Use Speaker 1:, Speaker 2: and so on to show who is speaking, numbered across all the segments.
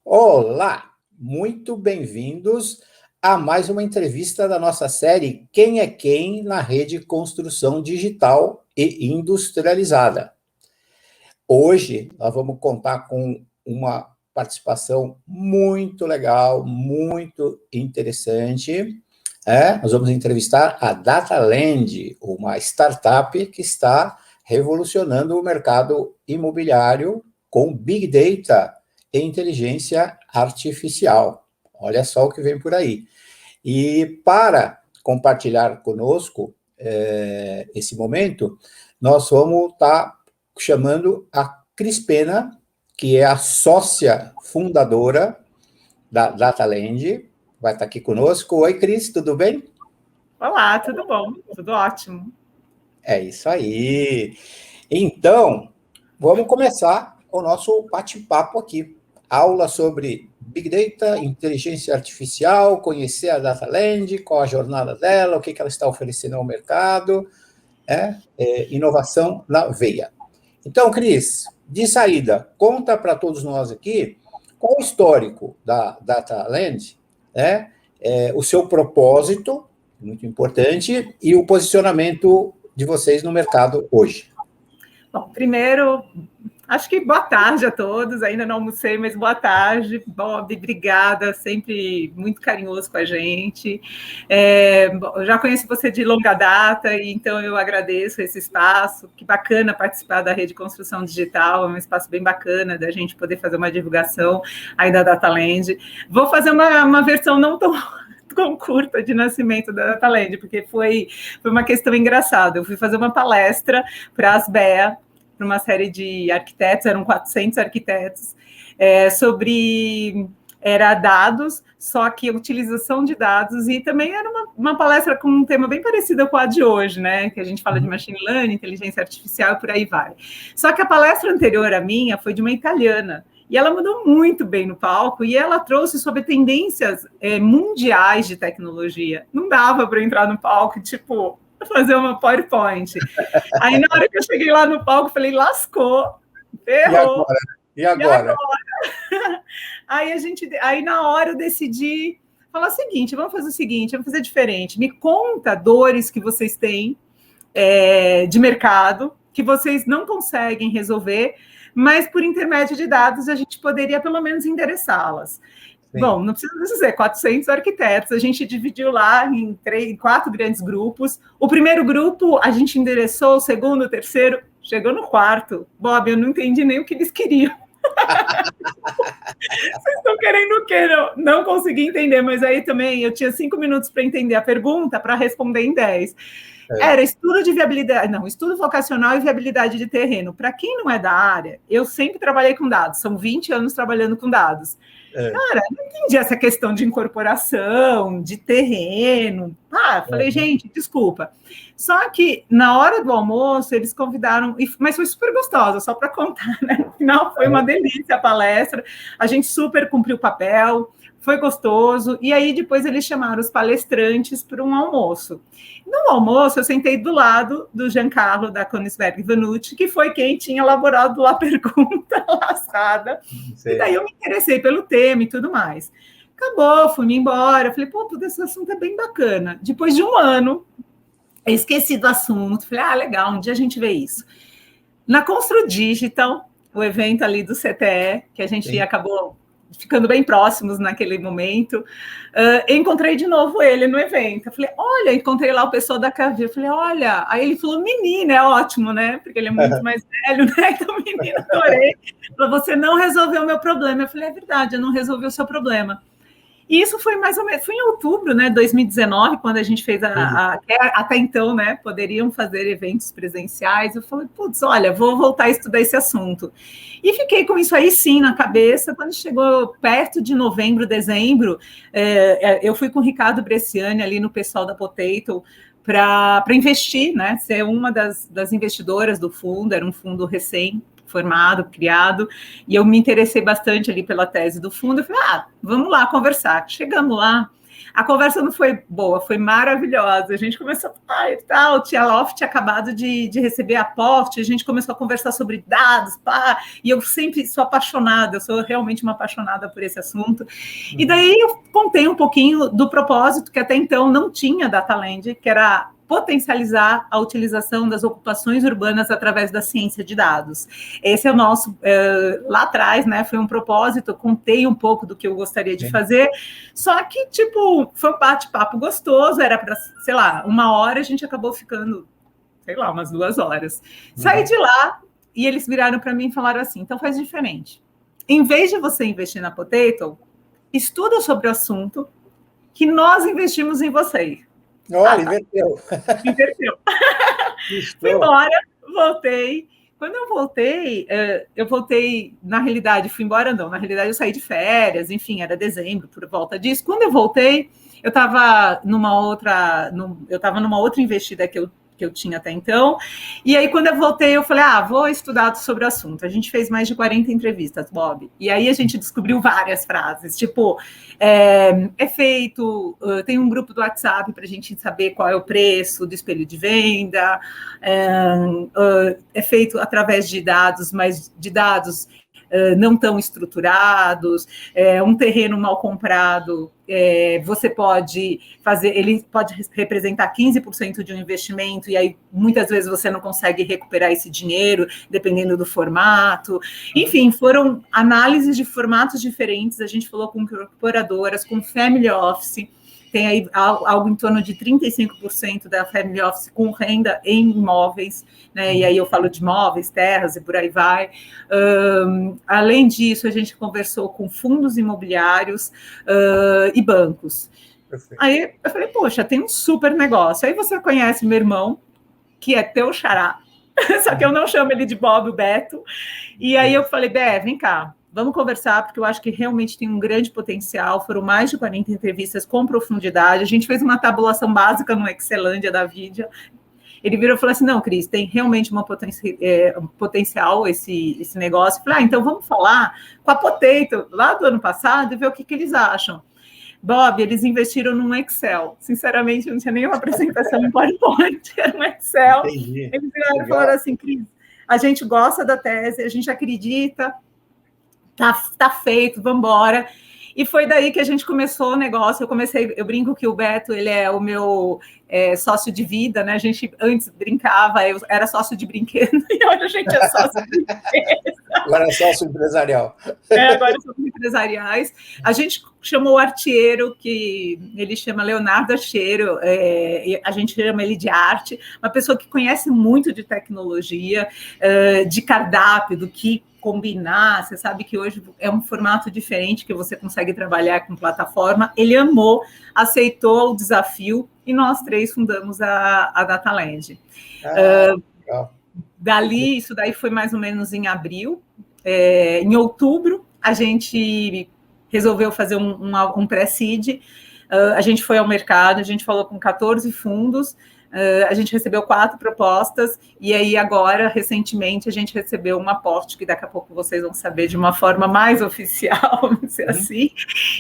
Speaker 1: Olá, muito bem-vindos a mais uma entrevista da nossa série Quem é Quem na Rede Construção Digital e Industrializada. Hoje nós vamos contar com uma participação muito legal, muito interessante. Nós vamos entrevistar a DataLand, uma startup que está revolucionando o mercado imobiliário com Big Data e inteligência artificial. Olha só o que vem por aí. E para compartilhar conosco esse momento, nós vamos estar chamando a Cris Pena, que é a sócia fundadora da DataLand, vai estar aqui conosco. Oi, Cris, tudo bem?
Speaker 2: Olá, tudo bom? Tudo ótimo.
Speaker 1: É isso aí. Então, vamos começar o nosso bate-papo aqui. Aula sobre Big Data, inteligência artificial, conhecer a DataLand, qual a jornada dela, o que ela está oferecendo ao mercado, inovação na veia. Então, Cris, de saída, conta para todos nós aqui qual o histórico da DataLand, o seu propósito, muito importante, e o posicionamento de vocês no mercado hoje.
Speaker 2: Bom, primeiro, acho que boa tarde a todos, ainda não almocei, mas boa tarde. Bob, obrigada, sempre muito carinhoso com a gente. Eu já conheço você de longa data, então eu agradeço esse espaço. Que bacana participar da Rede Construção Digital, é um espaço bem bacana da gente poder fazer uma divulgação aí da DataLand. Vou fazer uma versão não tão curta de nascimento da DataLand, porque foi uma questão engraçada. Eu fui fazer uma palestra para a Asbea, para uma série de arquitetos, eram 400 arquitetos, sobre dados, só que utilização de dados, e também era uma palestra com um tema bem parecido com a de hoje, né? Que a gente fala de machine learning, inteligência artificial e por aí vai. Só que a palestra anterior à minha foi de uma italiana, e ela mandou muito bem no palco, e ela trouxe sobre tendências mundiais de tecnologia. Não dava para entrar no palco, tipo, fazer uma PowerPoint. Aí, na hora que eu cheguei lá no palco, falei, lascou, ferrou.
Speaker 1: E agora?
Speaker 2: Aí, na hora, eu decidi falar o seguinte, vamos fazer diferente. Me conta dores que vocês têm de mercado, que vocês não conseguem resolver, mas por intermédio de dados a gente poderia pelo menos endereçá-las. Sim. Bom, não precisa dizer, 400 arquitetos, a gente dividiu lá em 4 grandes grupos. O primeiro grupo a gente endereçou, o segundo, o terceiro, chegou no quarto. Bob, eu não entendi nem o que eles queriam. Vocês estão querendo o quê? Não consegui entender, mas aí também eu tinha 5 minutos para entender a pergunta, para responder em 10. Era estudo de viabilidade, estudo vocacional e viabilidade de terreno. Para quem não é da área, eu sempre trabalhei com dados, são 20 anos trabalhando com dados. Cara, não entendi essa questão de incorporação, de terreno. Falei, gente, desculpa. Só que na hora do almoço, eles convidaram, mas foi super gostosa, só para contar, né? No final foi uma delícia a palestra, a gente super cumpriu o papel, foi gostoso, e aí depois eles chamaram os palestrantes para um almoço. No almoço, eu sentei do lado do Giancarlo da Koenigsberg Vanucci, que foi quem tinha elaborado lá a pergunta lascada, e daí eu me interessei pelo tema e tudo mais. Acabou, fui-me embora, falei, tudo esse assunto é bem bacana. Depois de um ano, eu esqueci do assunto, falei, legal, um dia a gente vê isso. Na Constru Digital, o evento ali do CTE, que a gente acabou ficando bem próximos naquele momento, encontrei de novo ele no evento. Eu falei, olha, encontrei lá o pessoal da Cavi. Eu falei, olha, aí ele falou, menina, é ótimo, né? Porque ele é muito mais velho, né? Então, menina, adorei. Falou, você não resolveu o meu problema. Eu falei, é verdade, eu não resolvi o seu problema. E isso foi mais ou menos, foi em outubro, né, 2019, quando a gente fez até então, né, poderiam fazer eventos presenciais. Eu falei, olha, vou voltar a estudar esse assunto. E fiquei com isso aí, sim, na cabeça. Quando chegou perto de novembro, dezembro, eu fui com o Ricardo Bresciani ali no pessoal da Potato para investir, né, ser uma das investidoras do fundo, era um fundo recém-formado, criado, e eu me interessei bastante ali pela tese do fundo. Eu falei, vamos lá conversar. Chegando lá, A conversa não foi boa, foi maravilhosa. A gente começou a falar e tal. Tia Loft tinha acabado de receber aporte, a gente começou a conversar sobre dados, pá, e eu sempre sou apaixonada, eu sou realmente uma apaixonada por esse assunto. E daí eu contei um pouquinho do propósito que até então não tinha Dataland, que era potencializar a utilização das ocupações urbanas através da ciência de dados. Esse é o nosso, lá atrás, né, foi um propósito, eu contei um pouco do que eu gostaria de fazer, só que, tipo, foi um bate-papo gostoso, era para, sei lá, 1 hora, a gente acabou ficando, sei lá, umas 2 horas. Saí de lá e eles viraram para mim e falaram assim, então faz diferente. Em vez de você investir na Potato, estuda sobre o assunto que nós investimos em você.
Speaker 1: Olha, inverteu.
Speaker 2: Inverteu. Fui embora, voltei. Quando eu voltei, na realidade, fui embora não, na realidade eu saí de férias, enfim, era dezembro, por volta disso. Quando eu voltei, eu estava numa outra investida que eu tinha até então, e aí quando eu voltei, eu falei, vou estudar sobre o assunto. A gente fez mais de 40 entrevistas, Bob, e aí a gente descobriu várias frases, tipo, tem um grupo do WhatsApp para a gente saber qual é o preço do espelho de venda, é feito através de dados, mas de dados não tão estruturados, um terreno mal comprado, você pode fazer, ele pode representar 15% de um investimento, e aí muitas vezes você não consegue recuperar esse dinheiro, dependendo do formato. Enfim, foram análises de formatos diferentes, a gente falou com incorporadoras, com family office, tem aí algo em torno de 35% da family office com renda em imóveis, né? E aí eu falo de imóveis, terras e por aí vai. Além disso, a gente conversou com fundos imobiliários e bancos. Perfeito. Aí eu falei, poxa, tem um super negócio. Aí você conhece meu irmão, que é teu xará, só que eu não chamo ele de Bob, o Beto. E aí eu falei, Bé, vem cá, vamos conversar, porque eu acho que realmente tem um grande potencial. Foram mais de 40 entrevistas com profundidade. A gente fez uma tabulação básica no Excelândia da Vidia. Ele virou e falou assim, não, Cris, tem realmente um potencial esse negócio. Eu falei, então vamos falar com a Potato, lá do ano passado, e ver o que eles acham. Bob, eles investiram num Excel. Sinceramente, não tinha nenhuma apresentação em PowerPoint, era um Excel. Entendi. Eles viraram e falaram assim, Cris, a gente gosta da tese, a gente acredita, tá feito, vamos embora. E foi daí que a gente começou o negócio. Eu brinco que o Beto, ele é o meu sócio de vida, né? A gente antes brincava, eu era sócio de brinquedo, e hoje a gente é sócio de brinquedo.
Speaker 1: Agora é sócio empresarial.
Speaker 2: Agora somos empresariais. A gente chamou o arteiro, que ele chama Leonardo Arteiro, a gente chama ele de arte, uma pessoa que conhece muito de tecnologia, de cardápio, do que combinar. Você sabe que hoje é um formato diferente que você consegue trabalhar com plataforma. Ele amou, aceitou o desafio e nós 3 fundamos a Dataland. Dali, isso daí foi mais ou menos em abril. Em outubro, a gente resolveu fazer um pré-seed. A gente foi ao mercado, a gente falou com 14 fundos, a gente recebeu 4 propostas, e aí agora, recentemente, a gente recebeu um aporte, que daqui a pouco vocês vão saber de uma forma mais oficial, vamos dizer assim.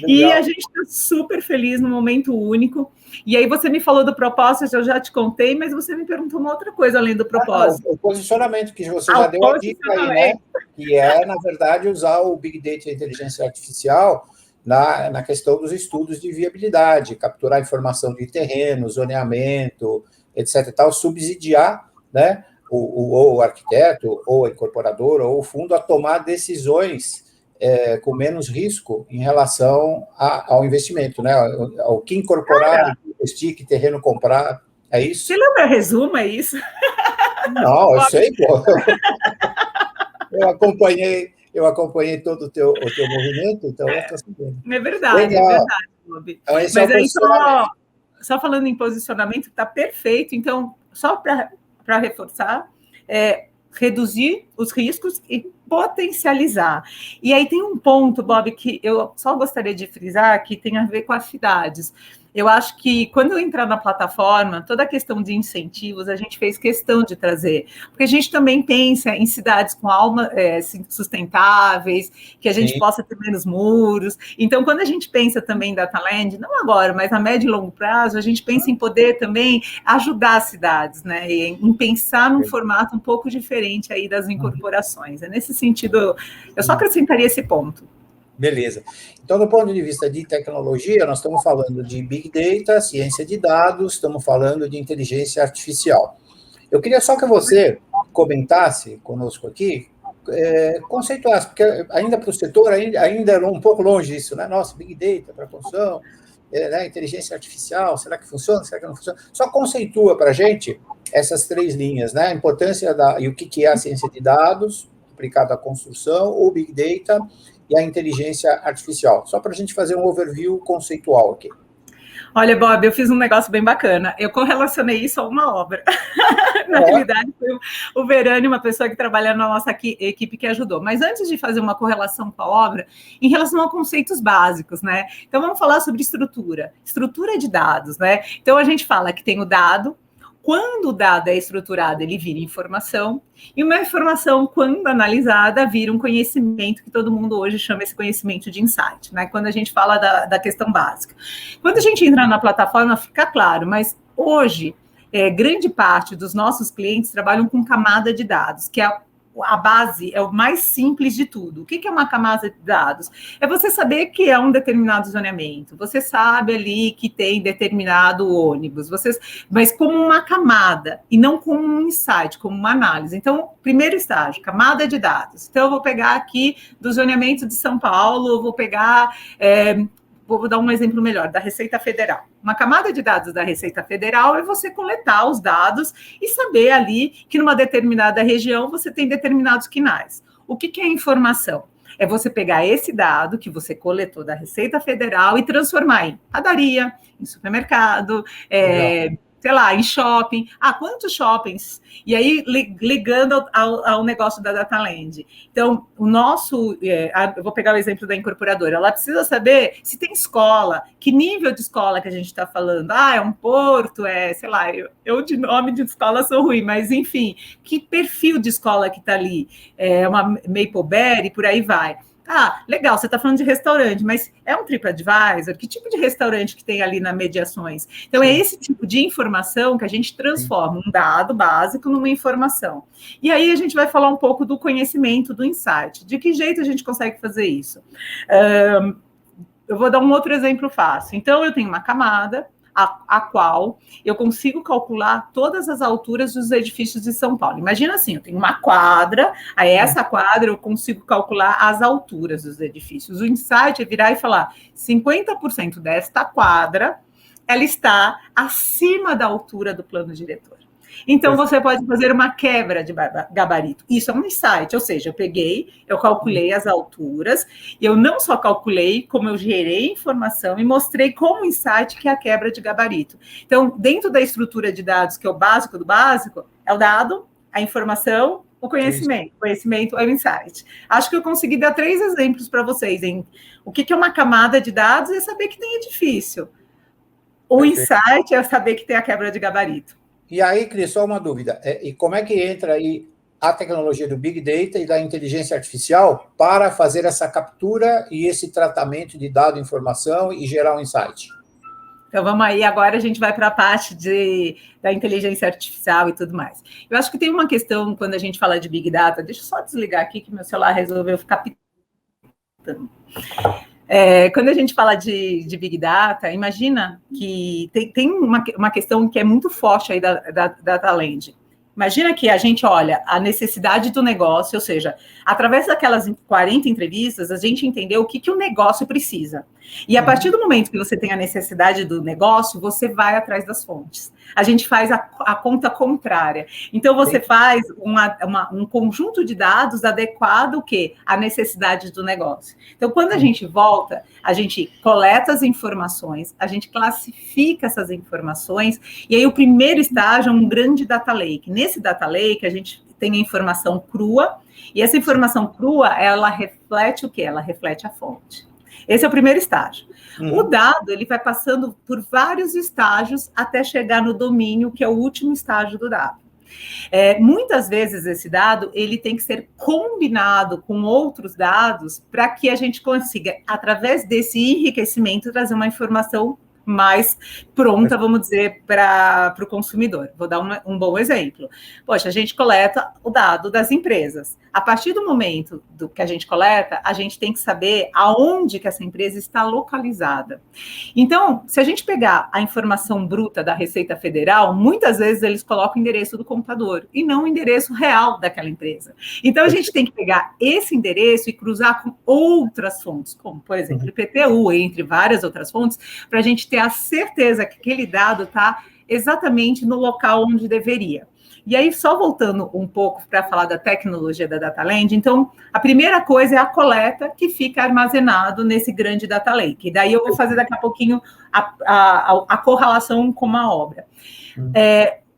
Speaker 2: Legal. E a gente está super feliz num momento único. E aí você me falou do propósito, eu já te contei, mas você me perguntou uma outra coisa além do propósito.
Speaker 1: O posicionamento, que você já deu a dica aí, né? Que é, na verdade, usar o Big Data e a inteligência artificial na questão dos estudos de viabilidade, capturar informação de terreno, zoneamento, etc. e tal, subsidiar, né, o arquiteto, ou a incorporadora, ou o fundo a tomar decisões com menos risco em relação ao investimento, né? Ao que incorporar, investir, que terreno comprar, é isso?
Speaker 2: Você lembra resumo, é isso?
Speaker 1: Não, eu sei, pô. Eu acompanhei todo o teu movimento, então eu estou sabendo.
Speaker 2: É verdade, Bob.
Speaker 1: Então,
Speaker 2: mas aí, só falando em posicionamento, está perfeito. Então, só para reforçar, reduzir os riscos e potencializar. E aí tem um ponto, Bob, que eu só gostaria de frisar, que tem a ver com as cidades. Eu acho que quando eu entrar na plataforma, toda a questão de incentivos, a gente fez questão de trazer, porque a gente também pensa em cidades com alma sustentáveis, que a gente possa ter menos muros. Então, quando a gente pensa também em Dataland, não agora, mas a médio e longo prazo, a gente pensa em poder também ajudar as cidades, né? Em pensar num formato um pouco diferente aí das incorporações. É nesse sentido, eu só acrescentaria esse ponto.
Speaker 1: Beleza. Então, do ponto de vista de tecnologia, nós estamos falando de Big Data, ciência de dados, estamos falando de inteligência artificial. Eu queria só que você comentasse conosco aqui, conceituasse, porque ainda para o setor, ainda é um pouco longe disso, né? Nossa, Big Data para a construção, né? Inteligência artificial, será que funciona, será que não funciona? Só conceitua para a gente essas 3 linhas, né? A importância e o que é a ciência de dados aplicada à construção, o Big Data e a inteligência artificial, só para a gente fazer um overview conceitual aqui.
Speaker 2: Olha, Bob, eu fiz um negócio bem bacana. Eu correlacionei isso a uma obra. Na realidade, foi o Verani, uma pessoa que trabalha na nossa equipe, que ajudou. Mas antes de fazer uma correlação com a obra, em relação a conceitos básicos, né? Então, vamos falar sobre estrutura de dados, né? Então, a gente fala que tem o dado. Quando o dado é estruturado, ele vira informação, e uma informação, quando analisada, vira um conhecimento, que todo mundo hoje chama esse conhecimento de insight, né? Quando a gente fala da questão básica. Quando a gente entra na plataforma, fica claro, mas hoje, grande parte dos nossos clientes trabalham com camada de dados, que é a base, é o mais simples de tudo. O que é uma camada de dados? É você saber que é um determinado zoneamento, você sabe ali que tem determinado ônibus, mas como uma camada, e não como um insight, como uma análise. Então, primeiro estágio, camada de dados. Então, eu vou pegar aqui do zoneamento de São Paulo, vou pegar... Vou dar um exemplo melhor, da Receita Federal. Uma camada de dados da Receita Federal é você coletar os dados e saber ali que numa determinada região você tem determinados quinais. O que é informação? É você pegar esse dado que você coletou da Receita Federal e transformar em padaria, em supermercado, sei lá, em shopping. Quantos shoppings? E aí, ligando ao negócio da Dataland. Então, o nosso... eu vou pegar o exemplo da incorporadora. Ela precisa saber se tem escola, que nível de escola que a gente está falando. É um porto, sei lá, eu de nome de escola sou ruim, mas, enfim, que perfil de escola que está ali? É uma Mapleberry, por aí vai. Legal, você está falando de restaurante, mas é um TripAdvisor? Que tipo de restaurante que tem ali nas mediações? Então, é esse tipo de informação que a gente transforma um dado básico numa informação. E aí, a gente vai falar um pouco do conhecimento, do insight. De que jeito a gente consegue fazer isso? Eu vou dar um outro exemplo fácil. Então, eu tenho uma camada, a qual eu consigo calcular todas as alturas dos edifícios de São Paulo. Imagina assim, eu tenho uma quadra, aí essa quadra eu consigo calcular as alturas dos edifícios. O insight é virar e falar, 50% desta quadra, ela está acima da altura do plano diretor. Então, você pode fazer uma quebra de gabarito. Isso é um insight, ou seja, eu calculei as alturas, e eu não só calculei, como eu gerei informação e mostrei como insight que é a quebra de gabarito. Então, dentro da estrutura de dados, que é o básico do básico, é o dado, a informação, o conhecimento. O conhecimento é o insight. Acho que eu consegui dar 3 exemplos para vocês, em o que é uma camada de dados e é saber que tem edifício. O insight é saber que tem a quebra de gabarito.
Speaker 1: E aí, Cris, só uma dúvida. E como é que entra aí a tecnologia do Big Data e da inteligência artificial para fazer essa captura e esse tratamento de dado, informação e gerar um insight?
Speaker 2: Então, vamos aí. Agora a gente vai para a parte da inteligência artificial e tudo mais. Eu acho que tem uma questão, quando a gente fala de Big Data, deixa eu só desligar aqui, que meu celular resolveu ficar pitando. Quando a gente fala de Big Data, imagina que tem uma questão que é muito forte aí da Dataland. Imagina que a gente olha a necessidade do negócio, ou seja, através daquelas 40 entrevistas, a gente entendeu o que o negócio precisa. E a partir do momento que você tem a necessidade do negócio, você vai atrás das fontes. A gente faz a conta contrária. Então, você faz um conjunto de dados adequado o quê? À necessidade do negócio. Então, quando a gente volta, a gente coleta as informações, a gente classifica essas informações, e aí o primeiro estágio é um grande data lake. Nesse data lake, a gente tem a informação crua, e essa informação crua, ela reflete o quê? Ela reflete a fonte. Esse é o primeiro estágio. O dado, ele vai passando por vários estágios até chegar no domínio, que é o último estágio do dado. Muitas vezes esse dado ele tem que ser combinado com outros dados para que a gente consiga, através desse enriquecimento, trazer uma informação mais pronta, vamos dizer, para o consumidor. Vou dar um bom exemplo. Poxa, a gente coleta o dado das empresas. A partir do momento que a gente coleta, a gente tem que saber aonde que essa empresa está localizada. Então, se a gente pegar a informação bruta da Receita Federal, muitas vezes eles colocam o endereço do computador e não o endereço real daquela empresa. Então, a gente tem que pegar esse endereço e cruzar com outras fontes, como, por exemplo, IPTU, entre várias outras fontes, para a gente ter a certeza que aquele dado está exatamente no local onde deveria. E aí, só voltando um pouco para falar da tecnologia da Data Land, então, a primeira coisa é a coleta que fica armazenado nesse grande Data Lake. E daí eu vou fazer daqui a pouquinho a correlação com uma obra.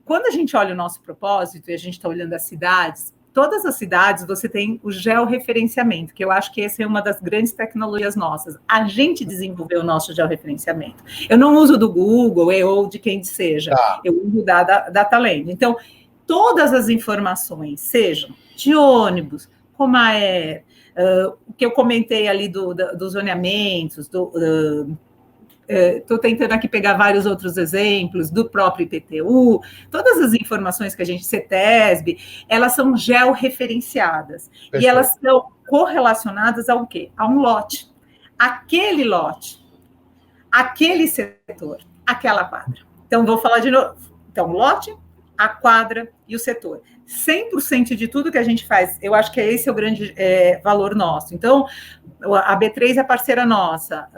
Speaker 2: Quando a gente olha o nosso propósito e a gente está olhando as cidades, todas as cidades você tem o georreferenciamento, que eu acho que essa é uma das grandes tecnologias nossas. A gente desenvolveu o nosso georreferenciamento. Eu não uso do Google ou de quem seja, eu uso da Data Land. Então, todas as informações, sejam de ônibus, Comaer, o que eu comentei ali dos zoneamentos, estou tentando aqui pegar vários outros exemplos, do próprio IPTU, todas as informações que a gente, CETESB, elas são georreferenciadas. Perfeito. E elas são correlacionadas ao quê? A um lote. Aquele lote, aquele setor, aquela quadra. Então, vou falar de novo. Então, lote, a quadra e o setor. 100% de tudo que a gente faz, eu acho que esse é o grande valor nosso. Então, a B3 é parceira nossa,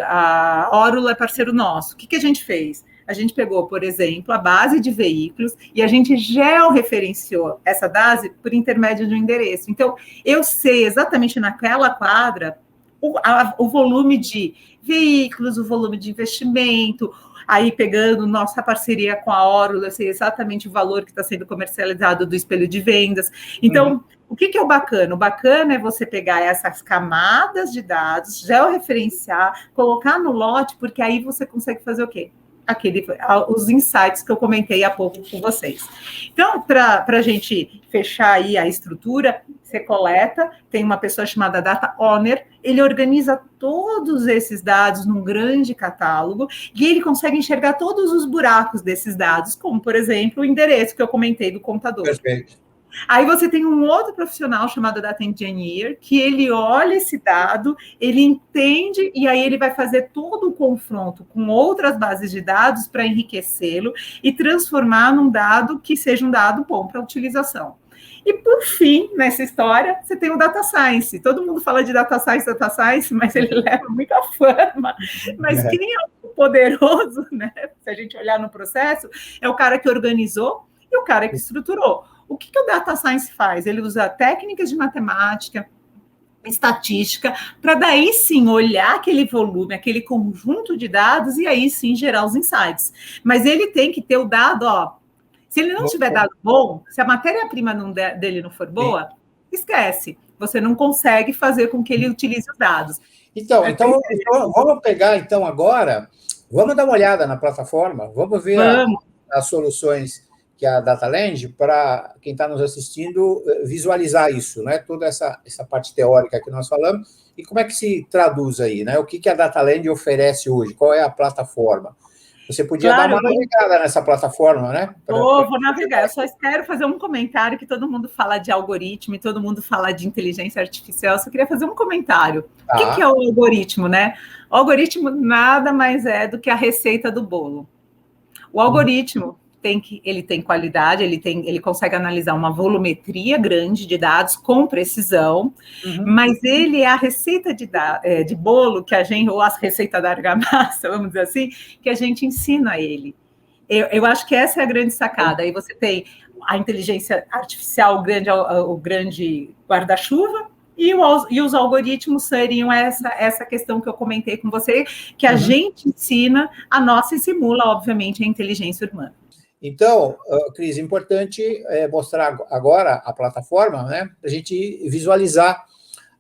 Speaker 2: a Órula é parceiro nosso. O que a gente fez? A gente pegou, por exemplo, a base de veículos e a gente georreferenciou essa base por intermédio de um endereço. Então, eu sei exatamente naquela quadra o volume de veículos, o volume de investimento. Aí, pegando nossa parceria com a Órula, eu sei exatamente o valor que está sendo comercializado do espelho de vendas. Então, o que é o bacana? O bacana é você pegar essas camadas de dados, georreferenciar, colocar no lote, porque aí você consegue fazer o quê? Os insights que eu comentei há pouco com vocês. Então, para a gente fechar aí a estrutura, você coleta, tem uma pessoa chamada Data Owner, ele organiza todos esses dados num grande catálogo e ele consegue enxergar todos os buracos desses dados, como, por exemplo, o endereço que eu comentei do computador.
Speaker 1: Perfeito.
Speaker 2: Aí você tem um outro profissional chamado Data Engineer, que ele olha esse dado, ele entende, e aí ele vai fazer todo o confronto com outras bases de dados para enriquecê-lo e transformar num dado que seja um dado bom para utilização. E, por fim, nessa história, você tem o Data Science. Todo mundo fala de Data Science, mas ele leva muita fama. Mas quem é o poderoso, né? Se a gente olhar no processo, é o cara que organizou e o cara que estruturou. O que o Data Science faz? Ele usa técnicas de matemática, estatística, para daí sim olhar aquele volume, aquele conjunto de dados e aí sim gerar os insights. Mas ele tem que ter o dado, se ele não tiver dado bom, se a matéria-prima dele não for boa, esquece. Você não consegue fazer com que ele utilize os dados.
Speaker 1: Então vamos pegar então agora, vamos dar uma olhada na plataforma, vamos ver as soluções que a Data Land, para quem está nos assistindo, visualizar isso, né? Toda essa parte teórica que nós falamos, e como é que se traduz aí, né? O que a Data Land oferece hoje? Qual é a plataforma? Você podia dar uma navegada nessa plataforma, né?
Speaker 2: Vou navegar. Eu só quero fazer um comentário, que todo mundo fala de algoritmo e todo mundo fala de inteligência artificial. Eu só queria fazer um comentário. O que é o algoritmo, né? O algoritmo nada mais é do que a receita do bolo. O algoritmo ele tem qualidade, ele consegue analisar uma volumetria grande de dados com precisão, mas ele é a receita de bolo que a gente, ou a receita da argamassa, vamos dizer assim, que a gente ensina a ele. Eu acho que essa é a grande sacada. Aí você tem a inteligência artificial, o grande guarda-chuva, e os algoritmos seriam essa questão que eu comentei com você, que a gente ensina a nossa e simula, obviamente, a inteligência humana.
Speaker 1: Então, Cris, importante mostrar agora a plataforma, né, para a gente visualizar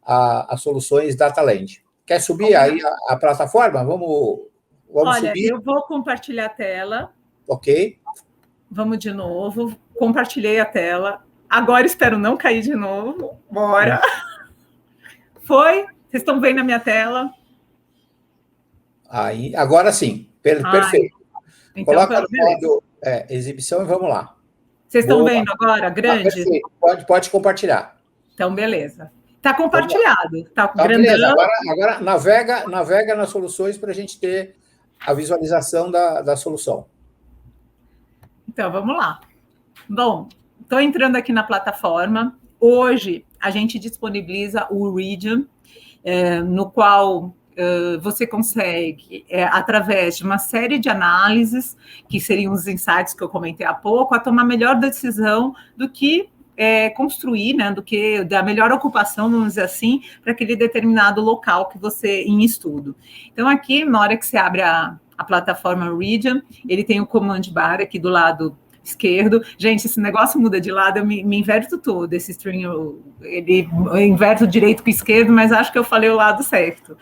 Speaker 1: as soluções DataLand. Quer subir aí a plataforma? Vamos
Speaker 2: Olha,
Speaker 1: subir.
Speaker 2: eu vou compartilhar a tela.
Speaker 1: Ok.
Speaker 2: Vamos de novo. Compartilhei a tela. Agora espero não cair de novo. Bora. Foi? Vocês estão vendo a minha tela?
Speaker 1: Aí, agora sim. Perfeito.
Speaker 2: Então,
Speaker 1: coloca no modo exibição e vamos lá.
Speaker 2: Vocês estão vendo agora? Grande?
Speaker 1: Perfeito. Pode compartilhar.
Speaker 2: Então, beleza. Está compartilhado. Está grandão.
Speaker 1: Beleza. Agora navega nas soluções para a gente ter a visualização da solução.
Speaker 2: Então, vamos lá. Bom, estou entrando aqui na plataforma. Hoje, a gente disponibiliza o Region, no qual você consegue, através de uma série de análises, que seriam os insights que eu comentei há pouco, a tomar melhor decisão do que construir, né, do que da melhor ocupação, vamos dizer assim, para aquele determinado local que você em estudo. Então, aqui, na hora que você abre a plataforma Region, ele tem o command bar aqui do lado esquerdo. Gente, esse negócio muda de lado, eu me inverto todo, esse string, eu inverto direito com esquerdo, mas acho que eu falei o lado certo.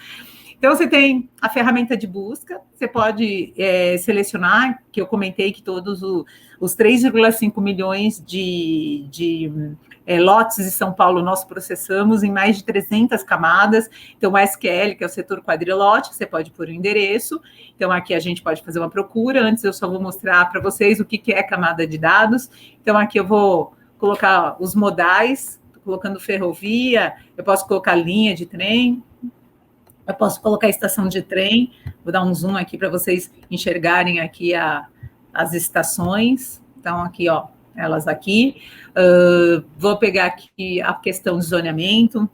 Speaker 2: Então, você tem a ferramenta de busca, você pode selecionar, que eu comentei que todos os 3,5 milhões de lotes de São Paulo nós processamos em mais de 300 camadas. Então, o SQL, que é o setor quadrilote, você pode pôr o endereço. Então, aqui a gente pode fazer uma procura. Antes, eu só vou mostrar para vocês o que é camada de dados. Então, aqui eu vou colocar os modais, estou colocando ferrovia, eu posso colocar linha de trem, eu posso colocar a estação de trem, vou dar um zoom aqui para vocês enxergarem aqui as estações. Então, aqui, ó, elas aqui. Vou pegar aqui a questão de zoneamento.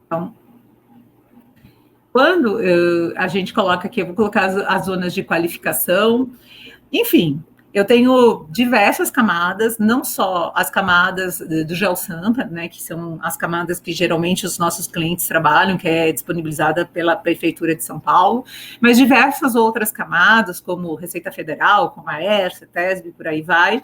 Speaker 2: Então, quando a gente coloca aqui, eu vou colocar as zonas de qualificação. Enfim, eu tenho diversas camadas, não só as camadas do GeoSampa, né, que são as camadas que geralmente os nossos clientes trabalham, que é disponibilizada pela Prefeitura de São Paulo, mas diversas outras camadas, como Receita Federal, como a ERSA, CETESB, por aí vai.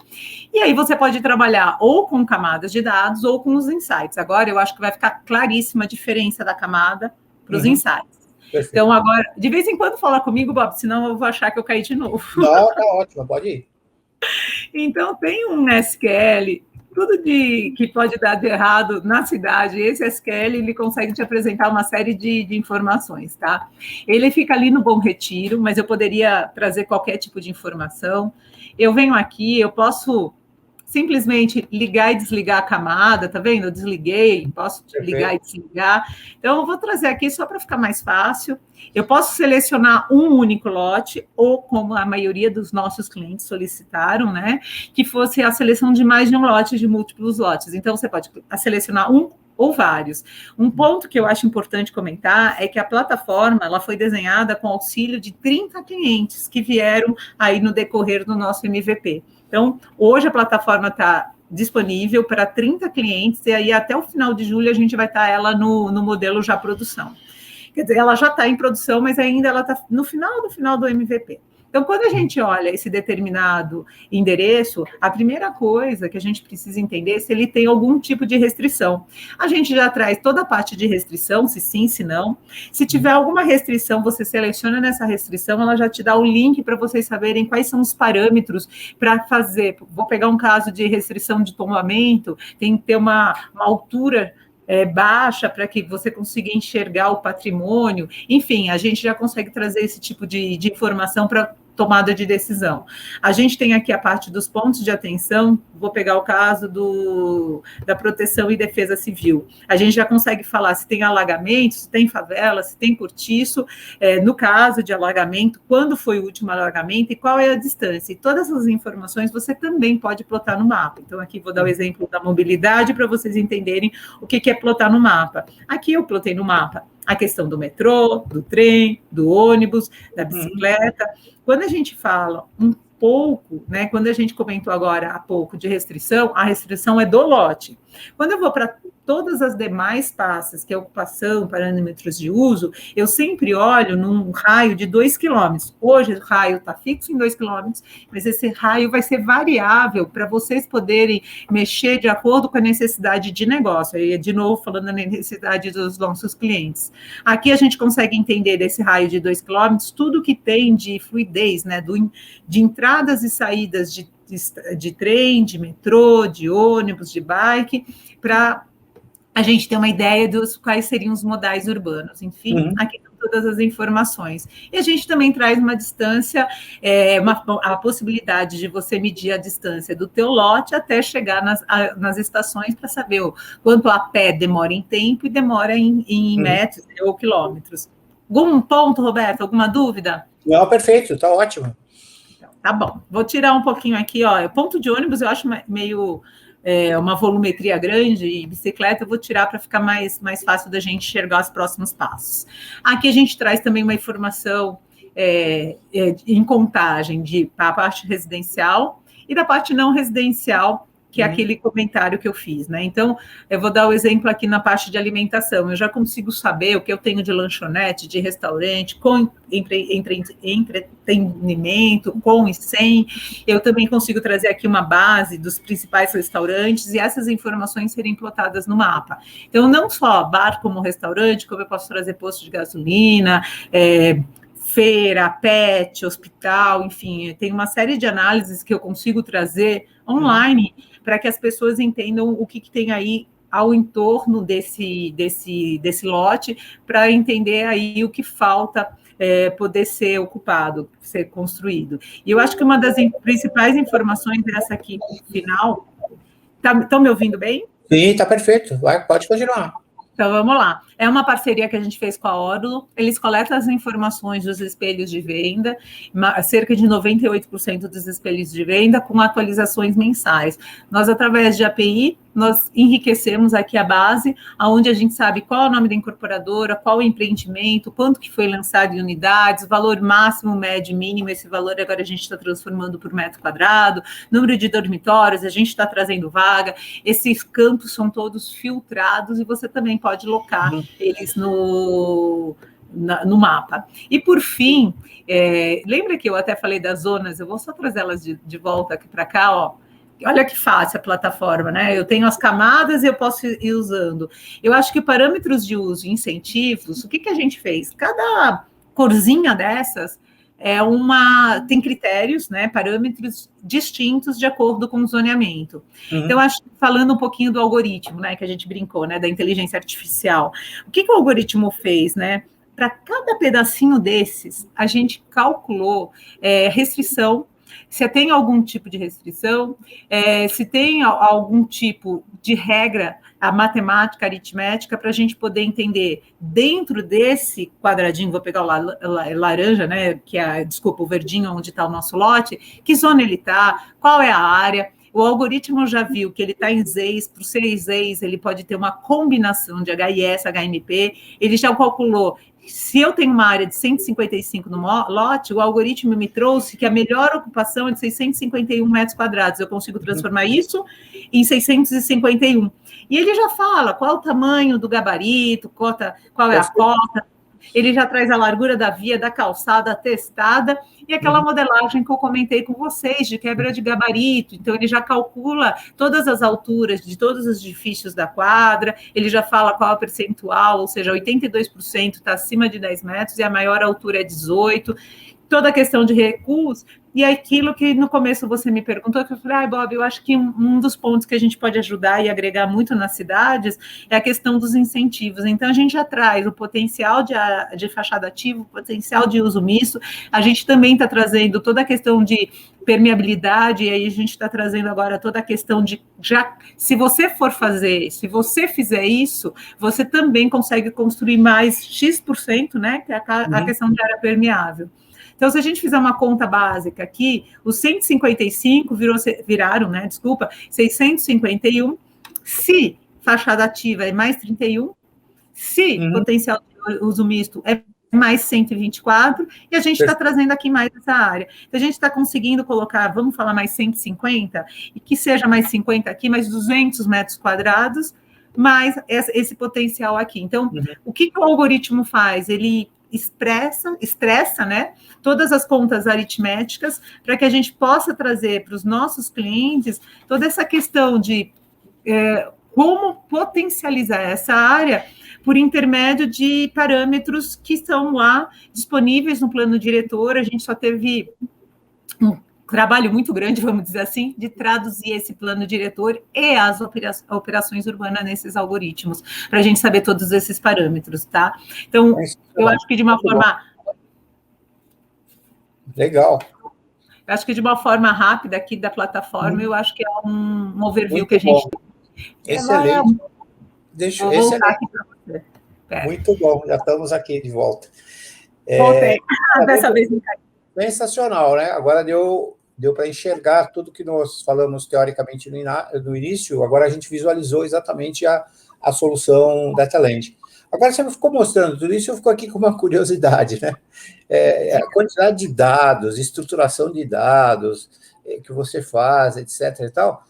Speaker 2: E aí você pode trabalhar ou com camadas de dados ou com os insights. Agora eu acho que vai ficar claríssima a diferença da camada para os insights. Perfeito. Então agora, de vez em quando fala comigo, Bob, senão eu vou achar que eu caí de novo.
Speaker 1: Não, tá ótimo, pode ir.
Speaker 2: Então, tem um SQL, tudo que pode dar de errado na cidade, esse SQL, ele consegue te apresentar uma série de informações, tá? Ele fica ali no Bom Retiro, mas eu poderia trazer qualquer tipo de informação. Eu venho aqui, eu posso simplesmente ligar e desligar a camada, tá vendo? Eu desliguei, posso ligar e desligar. Então, eu vou trazer aqui só para ficar mais fácil. Eu posso selecionar um único lote, ou como a maioria dos nossos clientes solicitaram, né? Que fosse a seleção de mais de um lote, de múltiplos lotes. Então, você pode selecionar um ou vários. Um ponto que eu acho importante comentar é que a plataforma ela foi desenhada com auxílio de 30 clientes que vieram aí no decorrer do nosso MVP. Então, hoje a plataforma está disponível para 30 clientes e aí até o final de julho a gente vai estar ela no modelo já produção. Quer dizer, ela já está em produção, mas ainda ela está no final do MVP. Então, quando a gente olha esse determinado endereço, a primeira coisa que a gente precisa entender é se ele tem algum tipo de restrição. A gente já traz toda a parte de restrição, se sim, se não. Se tiver alguma restrição, você seleciona nessa restrição, ela já te dá o link para vocês saberem quais são os parâmetros para fazer. Vou pegar um caso de restrição de tombamento, tem que ter uma altura baixa para que você consiga enxergar o patrimônio. Enfim, a gente já consegue trazer esse tipo de informação para tomada de decisão. A gente tem aqui a parte dos pontos de atenção, vou pegar o caso da proteção e defesa civil. A gente já consegue falar se tem alagamento, se tem favela, se tem cortiço, no caso de alagamento, quando foi o último alagamento e qual é a distância. E todas essas informações você também pode plotar no mapa. Então, aqui vou dar o exemplo da mobilidade para vocês entenderem o que é plotar no mapa. Aqui eu plotei no mapa a questão do metrô, do trem, do ônibus, da bicicleta. Quando a gente fala pouco, né? Quando a gente comentou agora há pouco de restrição, a restrição é do lote. Quando eu vou para todas as demais pastas, que é ocupação, parâmetros de uso, eu sempre olho num raio de 2 quilômetros. Hoje o raio está fixo em 2 quilômetros, mas esse raio vai ser variável para vocês poderem mexer de acordo com a necessidade de negócio. Aí, de novo, falando da necessidade dos nossos clientes. Aqui a gente consegue entender desse raio de 2 quilômetros tudo que tem de fluidez, né, de entradas e saídas de trem, de metrô, de ônibus, de bike, para a gente ter uma ideia dos quais seriam os modais urbanos. Enfim, aqui estão todas as informações. E a gente também traz uma distância, a possibilidade de você medir a distância do teu lote até chegar nas estações para saber quanto a pé demora em tempo e demora em metros ou quilômetros. Algum ponto, Roberto? Alguma dúvida?
Speaker 1: Não, perfeito, está ótimo.
Speaker 2: Então, tá bom, vou tirar um pouquinho aqui, ó. Ponto de ônibus eu acho meio... uma volumetria grande, e bicicleta eu vou tirar para ficar mais fácil da gente enxergar os próximos passos. Aqui a gente traz também uma informação em contagem para a parte residencial e da parte não residencial, que é aquele comentário que eu fiz, né? Então, eu vou dar o exemplo aqui na parte de alimentação. Eu já consigo saber o que eu tenho de lanchonete, de restaurante, com entretenimento, com e sem. Eu também consigo trazer aqui uma base dos principais restaurantes e essas informações serem plotadas no mapa. Então, não só bar como restaurante, como eu posso trazer posto de gasolina, feira, pet, hospital, enfim, tem uma série de análises que eu consigo trazer online para que as pessoas entendam o que tem aí ao entorno desse lote, para entender aí o que falta poder ser ocupado, ser construído. E eu acho que uma das principais informações é essa aqui, final. Estão me ouvindo bem?
Speaker 1: Sim, está perfeito. Pode continuar.
Speaker 2: Então, vamos lá. É uma parceria que a gente fez com a Orlo. Eles coletam as informações dos espelhos de venda, cerca de 98% dos espelhos de venda, com atualizações mensais. Nós, através de API, nós enriquecemos aqui a base, onde a gente sabe qual é o nome da incorporadora, qual é o empreendimento, quanto que foi lançado em unidades, valor máximo, médio e mínimo. Esse valor agora a gente está transformando por metro quadrado, número de dormitórios, a gente está trazendo vaga. Esses campos são todos filtrados e você também pode locar eles no mapa. E, por fim, lembra que eu até falei das zonas? Eu vou só trazer elas de volta aqui para cá, ó. Olha que fácil a plataforma, né? Eu tenho as camadas e eu posso ir usando. Eu acho que parâmetros de uso e incentivos, o que a gente fez? Cada corzinha dessas tem critérios, né? Parâmetros distintos de acordo com o zoneamento. Então, acho que falando um pouquinho do algoritmo, né? Que a gente brincou, né? Da inteligência artificial. O que o algoritmo fez, né? Para cada pedacinho desses, a gente calculou restrição, se tem algum tipo de restrição, se tem algum tipo de regra, a matemática, a aritmética, para a gente poder entender dentro desse quadradinho, vou pegar o laranja, né, que o verdinho, onde está o nosso lote, que zona ele está, qual é a área. O algoritmo já viu que ele está em ZEIS, para o 6 ZEIS ele pode ter uma combinação de HIS, HMP, ele já calculou. Se eu tenho uma área de 155 no lote, o algoritmo me trouxe que a melhor ocupação é de 651 metros quadrados. Eu consigo transformar isso em 651. E ele já fala qual é o tamanho do gabarito, qual é a cota. Ele já traz a largura da via, da calçada testada e aquela modelagem que eu comentei com vocês, de quebra de gabarito. Então, ele já calcula todas as alturas de todos os edifícios da quadra, ele já fala qual é o percentual, ou seja, 82% está acima de 10 metros e a maior altura é 18. Toda a questão de recuos, e aquilo que no começo você me perguntou, que eu falei, Bob, eu acho que um dos pontos que a gente pode ajudar e agregar muito nas cidades é a questão dos incentivos. Então, a gente já traz o potencial de fachada ativa, o potencial de uso misto, a gente também está trazendo toda a questão de permeabilidade, e aí a gente está trazendo agora toda a questão de, se você fizer isso, você também consegue construir mais X%, né, que é a questão de área permeável. Então, se a gente fizer uma conta básica aqui, os 155 viraram, 651, se fachada ativa é mais 31, se potencial de uso misto é mais 124, e a gente está trazendo aqui mais essa área. Então, a gente está conseguindo colocar, vamos falar mais 150, e que seja mais 50 aqui, mais 200 metros quadrados, mais esse potencial aqui. Então, o que o algoritmo faz? Ele estressa, né, todas as contas aritméticas, para que a gente possa trazer para os nossos clientes toda essa questão de como potencializar essa área por intermédio de parâmetros que estão lá disponíveis no plano diretor. A gente só teve um trabalho muito grande, vamos dizer assim, de traduzir esse plano diretor e as operações urbanas nesses algoritmos, para a gente saber todos esses parâmetros, tá? Então, eu acho que de uma forma...
Speaker 1: Legal.
Speaker 2: Eu acho que de uma forma rápida aqui da plataforma, eu acho que é um overview muito que a gente...
Speaker 1: Excelente. Deixa eu voltar aqui para você. Muito bom, já estamos aqui de volta.
Speaker 2: Voltei. Dessa vez não caiu.
Speaker 1: Sensacional, né? Agora deu para enxergar tudo que nós falamos teoricamente no início, agora a gente visualizou exatamente a solução DataLand. Agora você ficou mostrando tudo isso, eu fico aqui com uma curiosidade, né? A quantidade de dados, estruturação de dados que você faz, etc. e tal,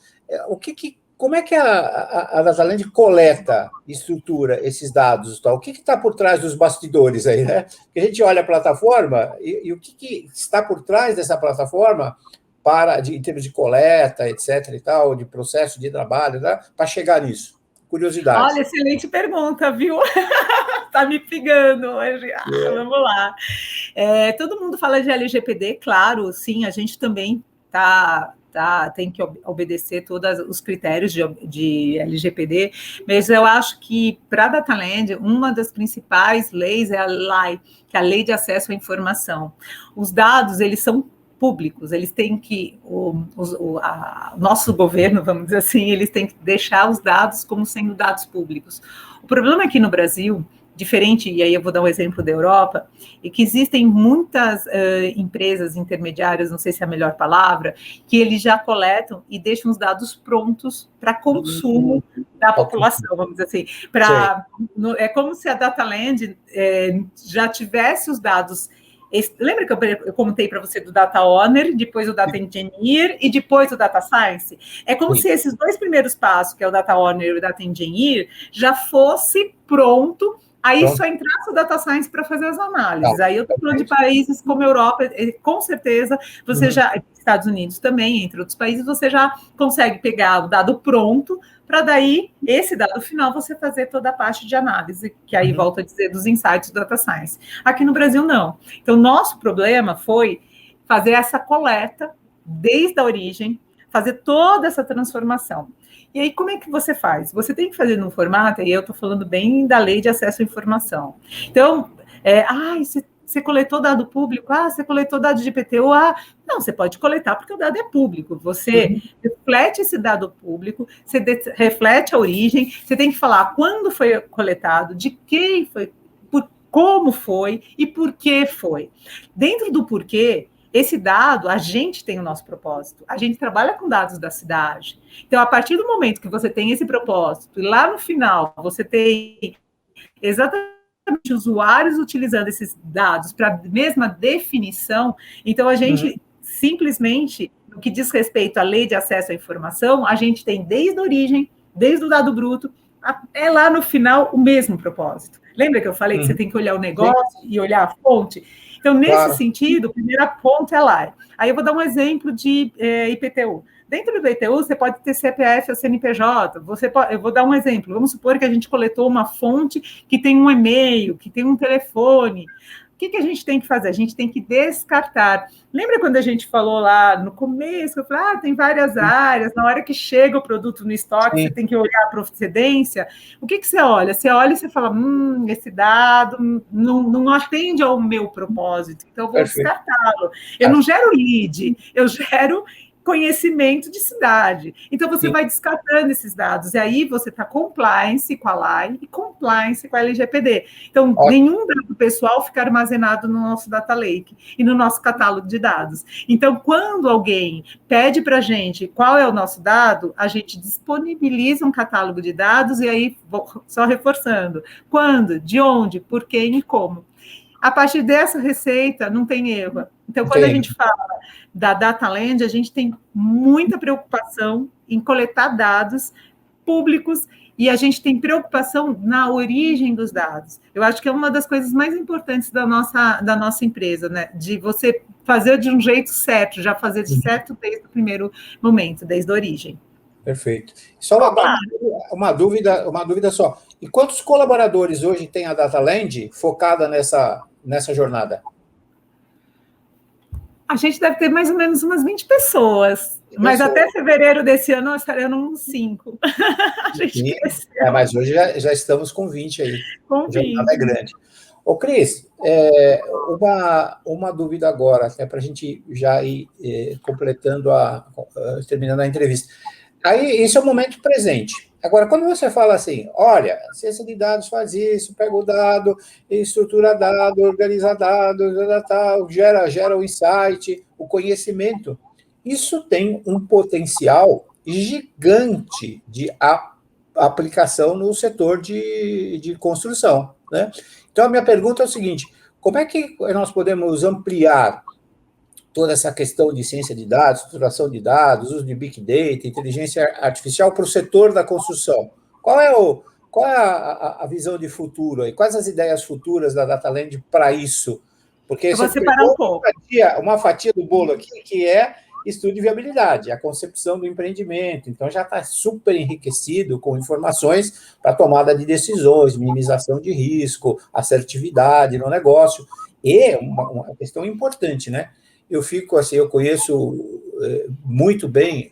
Speaker 1: como é que a DataLand coleta, estrutura esses dados? Tal? O que está por trás dos bastidores aí, né? Porque a gente olha a plataforma e o que está por trás dessa plataforma em termos de coleta, etc. e tal, de processo de trabalho, né? Para chegar nisso. Curiosidade.
Speaker 2: Olha, excelente pergunta, viu? Está me pegando hoje. Vamos lá. Todo mundo fala de LGPD, claro, sim, a gente também tem que obedecer todos os critérios de LGPD, mas eu acho que, para a DataLand, uma das principais leis é a LAI, que é a Lei de Acesso à Informação. Os dados, eles são públicos, eles têm que, nosso governo, vamos dizer assim, eles têm que deixar os dados como sendo dados públicos. O problema aqui no Brasil, diferente, e aí eu vou dar um exemplo da Europa, é que existem muitas empresas intermediárias, não sei se é a melhor palavra, que eles já coletam e deixam os dados prontos para consumo da população, vamos dizer assim. É como se a DataLand já tivesse os dados. Lembra que eu comentei para você do Data Owner, depois o Data Engineer e depois o Data Science? É como se esses dois primeiros passos, que é o Data Owner e o Data Engineer, já fosse pronto, aí só entrasse o Data Science para fazer as análises. Aí eu estou falando de países como a Europa, com certeza, você já, Estados Unidos também, entre outros países, você já consegue pegar o dado pronto, para daí, esse dado final, você fazer toda a parte de análise, que aí volta a dizer dos insights do Data Science. Aqui no Brasil, não. Então, nosso problema foi fazer essa coleta desde a origem, fazer toda essa transformação. E aí, como é que você faz? Você tem que fazer num formato, e eu estou falando bem da Lei de Acesso à Informação. Então, você coletou dado público? Você coletou dado de IPTU? Não, você pode coletar porque o dado é público. Você reflete esse dado público, você reflete a origem, você tem que falar quando foi coletado, de quem foi, como foi e por que foi. Dentro do porquê, esse dado, a gente tem o nosso propósito. A gente trabalha com dados da cidade. Então, a partir do momento que você tem esse propósito, e lá no final você tem exatamente usuários utilizando esses dados para a mesma definição, então a gente simplesmente, no que diz respeito à Lei de Acesso à Informação, a gente tem desde a origem, desde o dado bruto, até lá no final o mesmo propósito. Lembra que eu falei que você tem que olhar o negócio e olhar a fonte? Então, nesse sentido, a primeira ponta é lá. Aí eu vou dar um exemplo de IPTU. Dentro do IPTU, você pode ter CPF ou CNPJ. Eu vou dar um exemplo. Vamos supor que a gente coletou uma fonte que tem um e-mail, que tem um telefone. O que a gente tem que fazer? A gente tem que descartar. Lembra quando a gente falou lá no começo? Eu falei, tem várias áreas. Na hora que chega o produto no estoque, você tem que olhar a procedência. O que você olha? Você olha e você fala, esse dado não atende ao meu propósito, então eu vou descartá-lo. Eu não gero lead, eu gero conhecimento de cidade. Então, você vai descartando esses dados, e aí você está compliance com a LAI e compliance com a LGPD. Então, nenhum dado pessoal fica armazenado no nosso data lake e no nosso catálogo de dados. Então, quando alguém pede para a gente qual é o nosso dado, a gente disponibiliza um catálogo de dados, e aí, só reforçando, quando, de onde, por quem e como. A partir dessa receita, não tem erro. Então, quando a gente fala da DataLand, a gente tem muita preocupação em coletar dados públicos e a gente tem preocupação na origem dos dados. Eu acho que é uma das coisas mais importantes da nossa empresa, né? De você fazer de um jeito certo, já fazer de certo desde o primeiro momento, desde a origem.
Speaker 1: Perfeito. Só uma dúvida só. E quantos colaboradores hoje tem a DataLand focada nessa jornada?
Speaker 2: A gente deve ter mais ou menos umas 20 pessoas. Mas até fevereiro desse ano nós estaremos uns 5. A gente cresceu.
Speaker 1: Mas hoje já estamos com 20 aí.
Speaker 2: Com 20. A jornada
Speaker 1: é grande. Ô, Cris, uma dúvida agora, até para a gente já ir completando, terminando a entrevista. Aí, esse é o momento presente. Agora, quando você fala assim, olha, a ciência de dados faz isso, pega o dado, estrutura dado, organiza dados, gera o insight, o conhecimento, isso tem um potencial gigante de aplicação no setor de construção, né? Então, a minha pergunta é o seguinte, como é que nós podemos ampliar toda essa questão de ciência de dados, estruturação de dados, uso de Big Data, inteligência artificial para o setor da construção? Qual é a visão de futuro aí? Quais as ideias futuras da DataLand para isso? Porque
Speaker 2: eu vou separar um pouco.
Speaker 1: Uma fatia do bolo aqui, que é estudo de viabilidade, a concepção do empreendimento. Então, já está super enriquecido com informações para tomada de decisões, minimização de risco, assertividade no negócio. E uma questão importante, né? Eu conheço muito bem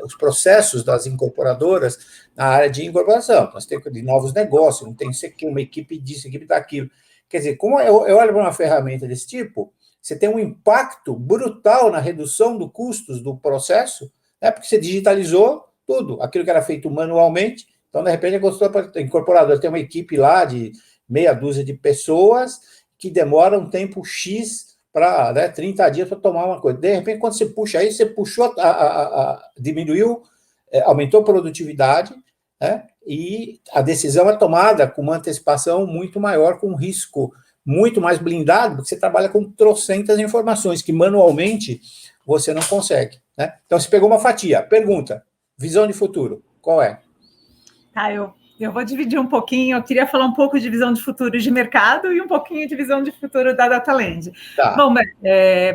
Speaker 1: os processos das incorporadoras na área de incorporação. Nós temos de novos negócios, não tem uma equipe disso, equipe daquilo. Quer dizer, como eu olho para uma ferramenta desse tipo, você tem um impacto brutal na redução dos custos do processo, né, porque você digitalizou tudo, aquilo que era feito manualmente. Então, de repente, a incorporadora tem uma equipe lá de meia dúzia de pessoas que demora um tempo X para 30 dias para tomar uma coisa. De repente, quando você puxa aí, você puxou, diminuiu, aumentou a produtividade, né? E a decisão é tomada com uma antecipação muito maior, com um risco muito mais blindado, porque você trabalha com trocentas informações que manualmente você não consegue, né? Então, você pegou uma fatia. Pergunta, visão de futuro, qual é?
Speaker 2: Eu vou dividir um pouquinho, eu queria falar um pouco de visão de futuro de mercado e um pouquinho de visão de futuro da DataLand. Tá. Bom,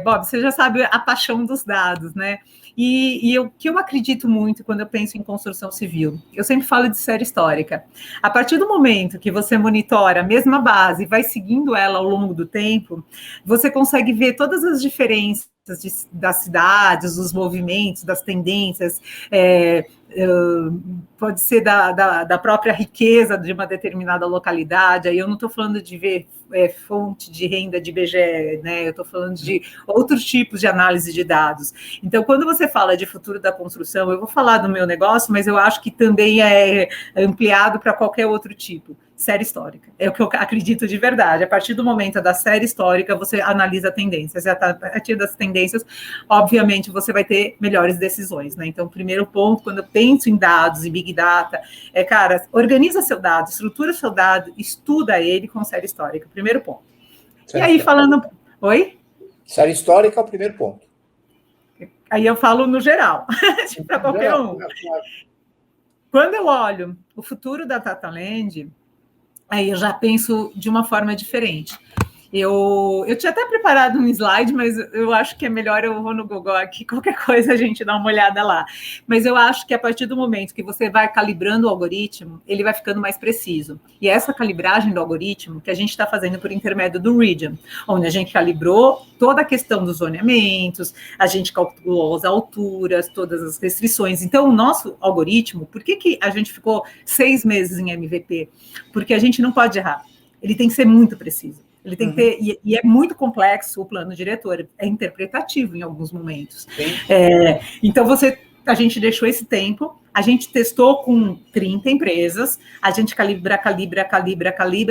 Speaker 2: Bob, você já sabe a paixão dos dados, né? E o que eu acredito muito quando eu penso em construção civil, eu sempre falo de série histórica. A partir do momento que você monitora a mesma base e vai seguindo ela ao longo do tempo, você consegue ver todas as diferenças das cidades, dos movimentos, das tendências, pode ser da própria riqueza de uma determinada localidade. Aí eu não estou falando de ver fonte de renda de IBGE, né? Eu estou falando de outros tipos de análise de dados. Então, quando você fala de futuro da construção, eu vou falar do meu negócio, mas eu acho que também é ampliado para qualquer outro tipo. Série histórica, é o que eu acredito de verdade. A partir do momento da série histórica, você analisa tendências, e a partir das tendências, obviamente, você vai ter melhores decisões, né? Então, o primeiro ponto, quando eu penso em dados e Big Data, cara, organiza seu dado, estrutura seu dado, estuda ele com série histórica, primeiro ponto. Série e aí, falando... Oi?
Speaker 1: Série histórica é o primeiro ponto.
Speaker 2: Aí eu falo no geral, para qualquer um. Quando eu olho o futuro da DataLand, aí eu já penso de uma forma diferente. Eu tinha até preparado um slide, mas eu acho que é melhor eu vou no Google aqui, qualquer coisa a gente dá uma olhada lá. Mas eu acho que a partir do momento que você vai calibrando o algoritmo, ele vai ficando mais preciso. E essa calibragem do algoritmo que a gente está fazendo por intermédio do Region, onde a gente calibrou toda a questão dos zoneamentos, a gente calculou as alturas, todas as restrições. Então, o nosso algoritmo, por que a gente ficou 6 meses em MVP? Porque a gente não pode errar. Ele tem que ser muito preciso. Ele tem que ter, e é muito complexo o plano diretor, é interpretativo em alguns momentos. Então, a gente deixou esse tempo, a gente testou com 30 empresas, a gente calibra,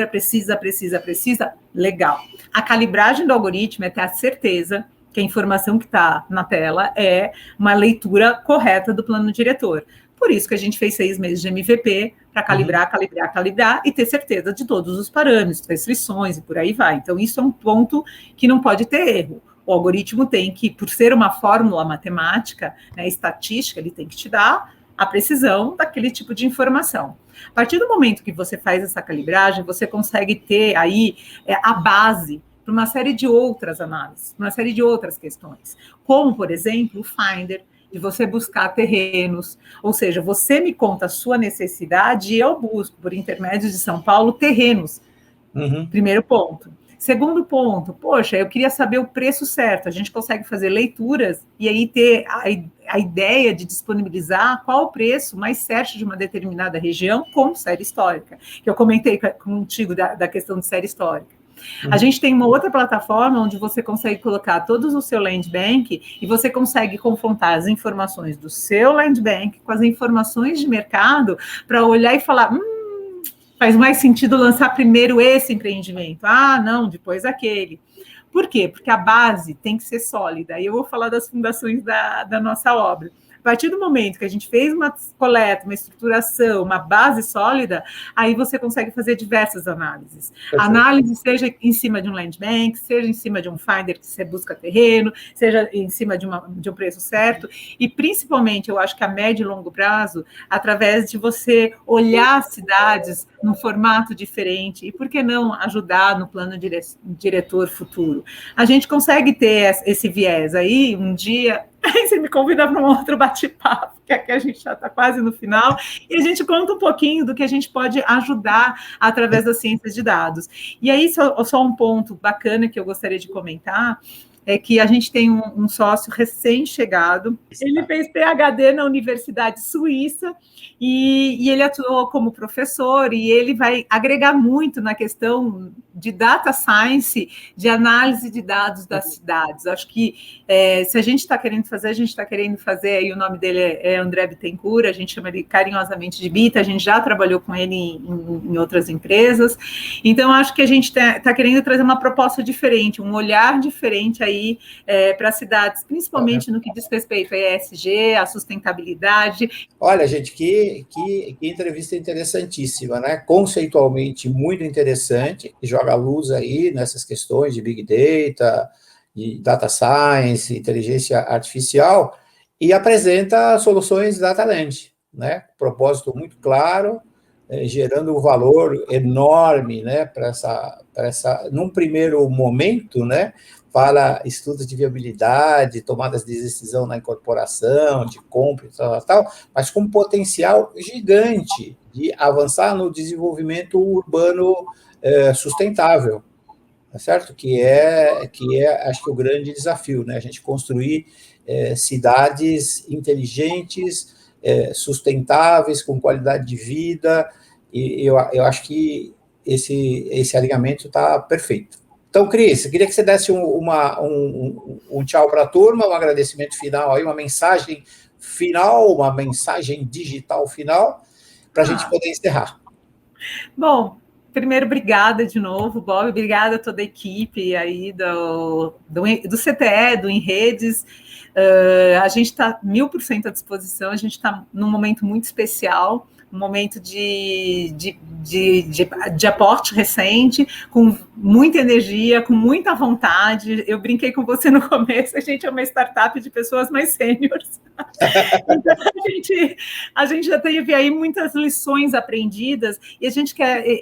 Speaker 2: precisa, legal. A calibragem do algoritmo é ter a certeza que a informação que está na tela é uma leitura correta do plano diretor. Por isso que a gente fez 6 meses de MVP, para calibrar e ter certeza de todos os parâmetros, restrições e por aí vai. Então, isso é um ponto que não pode ter erro. O algoritmo tem que, por ser uma fórmula matemática, né, estatística, ele tem que te dar a precisão daquele tipo de informação. A partir do momento que você faz essa calibragem, você consegue ter aí a base para uma série de outras análises, uma série de outras questões, como, por exemplo, o Finder, de você buscar terrenos, ou seja, você me conta a sua necessidade e eu busco, por intermédio de São Paulo, terrenos. Primeiro ponto. Segundo ponto, poxa, eu queria saber o preço certo. A gente consegue fazer leituras e aí ter a ideia de disponibilizar qual o preço mais certo de uma determinada região com série histórica, que eu comentei contigo da questão de série histórica. A gente tem uma outra plataforma onde você consegue colocar todos o seu land bank e você consegue confrontar as informações do seu land bank com as informações de mercado para olhar e falar, faz mais sentido lançar primeiro esse empreendimento. Ah, não, depois aquele. Por quê? Porque a base tem que ser sólida. E eu vou falar das fundações da nossa obra. A partir do momento que a gente fez uma coleta, uma estruturação, uma base sólida, aí você consegue fazer diversas análises. Análise seja em cima de um land bank, seja em cima de um Finder que você busca terreno, seja em cima de um preço certo, e principalmente, eu acho que a médio e longo prazo, através de você olhar as cidades num formato diferente, e por que não ajudar no plano diretor futuro? A gente consegue ter esse viés aí, um dia... Aí você me convida para um outro bate-papo, que aqui a gente já está quase no final, e a gente conta um pouquinho do que a gente pode ajudar através das ciências de dados. E aí, só um ponto bacana que eu gostaria de comentar, é que a gente tem um sócio recém-chegado, ele fez PhD na Universidade Suíça, e ele atuou como professor, e ele vai agregar muito na questão de data science, de análise de dados das cidades. Acho que se a gente está querendo fazer, e o nome dele é André Bittencourt, a gente chama ele carinhosamente de Bita, a gente já trabalhou com ele em outras empresas, então acho que a gente está querendo trazer uma proposta diferente, um olhar diferente aí para as cidades, principalmente no que diz respeito a ESG, a sustentabilidade.
Speaker 1: Olha, gente, que entrevista interessantíssima, né? Conceitualmente muito interessante, que joga luz aí nessas questões de Big Data, de Data Science, inteligência artificial, e apresenta soluções Dataland, né? Propósito muito claro, gerando um valor enorme, né? Para essa, num primeiro momento, né? Para estudos de viabilidade, tomadas de decisão na incorporação, de compra e tal, mas com potencial gigante de avançar no desenvolvimento urbano sustentável, tá certo? Que é, acho que, o grande desafio, né? A gente construir cidades inteligentes, sustentáveis, com qualidade de vida, e eu acho que esse alinhamento está perfeito. Então, Cris, eu queria que você desse um tchau para a turma, um agradecimento final, aí, uma mensagem final, uma mensagem digital final, para a gente poder encerrar.
Speaker 2: Bom, primeiro, obrigada de novo, Bob, obrigada a toda a equipe aí do CTE, do Enredes. A gente está 1000% à disposição, a gente está num momento muito especial, um momento de aporte recente, com muita energia, com muita vontade. Eu brinquei com você no começo, a gente é uma startup de pessoas mais sêniores. Então, a gente já teve aí muitas lições aprendidas e a gente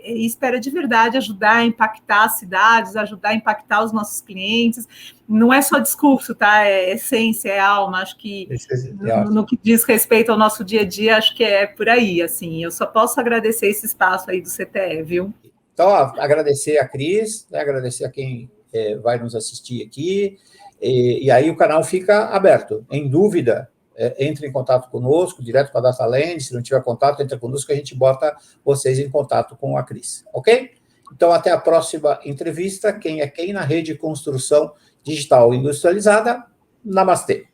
Speaker 2: espera de verdade ajudar a impactar as cidades, ajudar a impactar os nossos clientes. Não é só discurso, tá? É essência, é alma. Acho que no que diz respeito ao nosso dia a dia, acho que é por aí, assim. Eu só posso agradecer esse espaço aí do CTE, viu?
Speaker 1: Então, agradecer a Cris, né, agradecer a quem vai nos assistir aqui, e aí o canal fica aberto. Em dúvida, entre em contato conosco, direto com a Dataland. Se não tiver contato, entra conosco, que a gente bota vocês em contato com a Cris, ok? Então, até a próxima entrevista. Quem é quem na Rede Construção Digital Industrializada. Namastê.